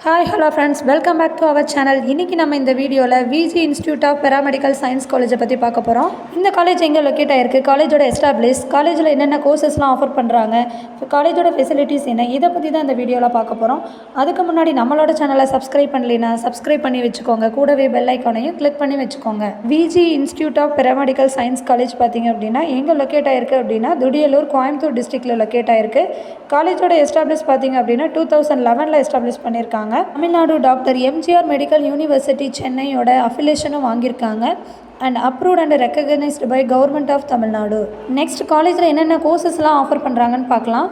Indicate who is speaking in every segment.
Speaker 1: Hi hello friends, welcome back to our channel. இன்றைக்கி நம்ம இந்த வீடியோவில் Viji institute of paramedical science காலேஜை பற்றி பார்க்க போகிறோம். இந்த காலேஜ் எங்கே லொக்கேட் ஆகிருக்கு, காலேஜோட எஸ்டாப்ளிஷ், காலேஜில் என்னென்ன கோர்சஸ்லாம் ஆஃபர் பண்ணுறாங்க, காலேஜோட ஃபெசிலிட்டிஸ் என்ன, இதை பற்றி தான் இந்த வீடியோவில் பார்க்க போகிறோம். அதுக்கு முன்னாடி நம்மளோட சேனலை சப்ஸ்கிரைப் பண்ணலைன்னா சப்ஸ்கிரைப் பண்ணி வச்சுக்கோங்க. கூடவே பெல் ஐக்கானையும் கிளிக் பண்ணி வச்சுக்கோங்க. Viji institute of paramedical science college பார்த்திங்க அப்படின்னா எங்கே லொக்கேட் ஆகிருக்கு அப்படின்னா துடியலூர், கோயம்புத்தூர் டிஸ்ட்ரிக்டில் லொக்கேட் ஆகிருக்கு. காலேஜோட எஸ்டாப்ளிஷ் பார்த்திங்க அப்படின்னா 2011 எஸ்டாப்ளிஷ் பண்ணியிருக்காங்க. Tamil Nadu doctor MGR medical university சென்னையோட அஃபிலியேஷனும் வாங்கியிருக்காங்க and approved and recognised by government of Tamil Nadu. Next காலேஜில் என்னென்ன கோர்சஸ்லாம் ஆஃபர் பண்ணுறாங்கன்னு பார்க்கலாம்.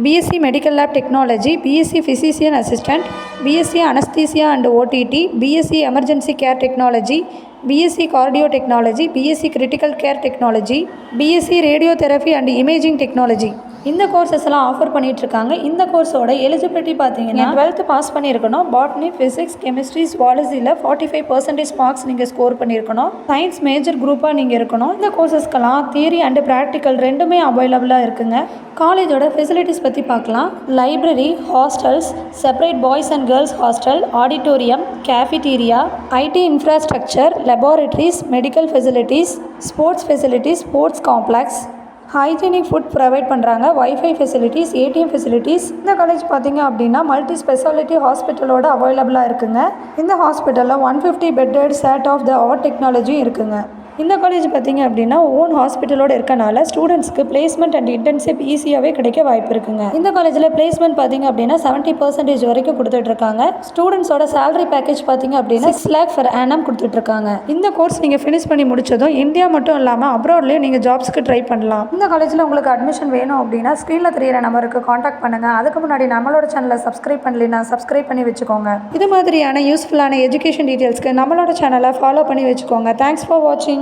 Speaker 1: BSc medical lab technology, BSc physician assistant, BSc anaesthesia and OTT, BSc emergency care technology, BSc cardio technology, BSc critical care technology, BSc radio therapy and imaging technology. இந்த courses எல்லாம் offer பண்ணிகிட்ருக்காங்க. இந்த கோர்ஸோட eligibility பார்த்தீங்கன்னா 12th pass பண்ணியிருக்கணும். Botany, physics, chemistry, ஜுவாலஜியில் 45% marks நீங்கள் score பண்ணியிருக்கணும். Science major குரூப்பாக நீங்கள் இருக்கணும். இந்த கோர்சஸ்க்கெல்லாம் தியரி அண்ட் ப்ராக்டிக்கல் ரெண்டுமே அவைலபிளாக இருக்குங்க. காலேஜோட ஃபெசிலிட்டிஸ் பற்றி பார்க்கலாம். Library, hostels, separate boys and girls hostel, auditorium, cafeteria, ID infrastructure, laboratories, medical facilities, sports facilities, sports complex, hygienic food provide பண்ணுறாங்க, வைஃபை ஃபெசிலிட்டிஸ், ஏடிஎம் ஃபெசிலிட்டிஸ். இந்த காலேஜ் பார்த்திங்க அப்படின்னா மல்டி ஸ்பெஷாலிட்டி ஹாஸ்பிட்டலோட அவைலபிளாக இருக்குங்க. இந்த ஹாஸ்பிட்டலில் 150 bedded state of the art டெக்னாலஜியும் இருக்குங்க. இந்த காலேஜ் பார்த்திங்க அப்படின்னா ஓன் ஹாஸ்பிட்டலோடு இருக்கனால ஸ்டூடெண்ட்ஸ்க்கு பிளேஸ்மெண்ட் அண்ட் இன்டர்ன்ஷிப் ஈஸியாகவே கிடைக்க வாய்ப்பு இருக்குங்க. இந்த காலேஜில் பிளேஸ்மெண்ட் பார்த்திங்க அப்படின்னா 70% வரைக்கும் கொடுத்துட்ருக்காங்க. ஸ்டூடெண்ட்ஸோட சேலரி பேக்கேஜ் பார்த்திங்க அப்படின்னா 6 lakh per annum கொடுத்துட்ருக்காங்க. இந்த கோர்ஸ் நீங்கள் ஃபினிஷ் பண்ணி முடிச்சதும் இந்தியா மட்டும் இல்லாமல் அப்ராட்லேயும் நீங்கள் ஜாப்ஸ்க்கு ட்ரை பண்ணலாம். இந்த காலேஜில் உங்களுக்கு அட்மிஷன் வேணும் அப்படின்னா ஸ்க்ரீனில் தெரியிற நம்பருக்கு காண்டாக்ட் பண்ணுங்கள். அதுக்கு முன்னாடி நம்மளோட சேனலை சப்ஸ்கிரைப் பண்ணலைன்னா சப்ஸ்கிரைப் பண்ணி வச்சுக்கோங்க. இது மாதிரியான யூஸ்ஃபுல்லான எஜுகேஷன் டீட்டெயில்ஸ்க்கு நம்மளோட சேனலை ஃபாலோ பண்ணி வச்சுக்கோங்க. தேங்க்ஸ் ஃபார் வாட்சிங்.